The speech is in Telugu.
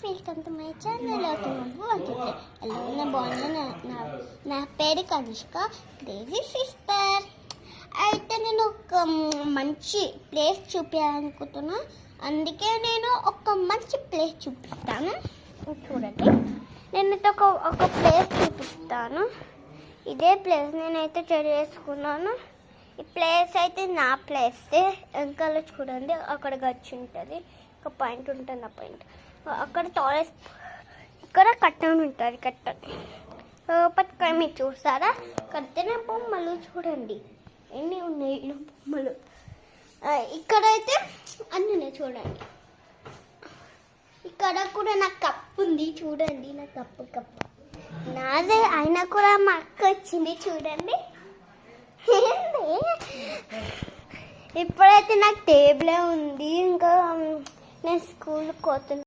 Welcome to my channel. ఎలా ఉన్నా బాగున్నా. నా పేరు కనిష్క, క్రేజీ సిస్టర్. అయితే నేను ఒక మంచి ప్లేస్ చూపించాలనుకుంటున్నా, అందుకే నేను ఒక మంచి ప్లేస్ చూపిస్తాను. చూడండి, నేనైతే ఒక ప్లేస్ చూపిస్తాను. ఇదే ప్లేస్ నేనైతే చేసుకున్నాను. ఈ ప్లేస్ అయితే నా ప్లేస్. వెనకాల చూడండి, అక్కడ గచ్చి ఉంటుంది, ఒక పాయింట్ ఉంటుంది. ఆ పాయింట్ అక్కడ టాయిలెట్, ఇక్కడ కట్టని ఉంటుంది. కట్టని పట్టుకొని మీరు చూస్తారా? కట్టిన బొమ్మలు చూడండి ఎన్ని ఉన్నాయి బొమ్మలు. ఇక్కడైతే అన్నీ చూడండి. ఇక్కడ కూడా నాకు కప్పు ఉంది చూడండి. నా కప్పు నాదే అయినా కూడా మా అక్క వచ్చింది చూడండి. ఇప్పుడైతే నాకు టేబులే ఉంది. ఇంకా నేను స్కూల్కి పోతున్నాను.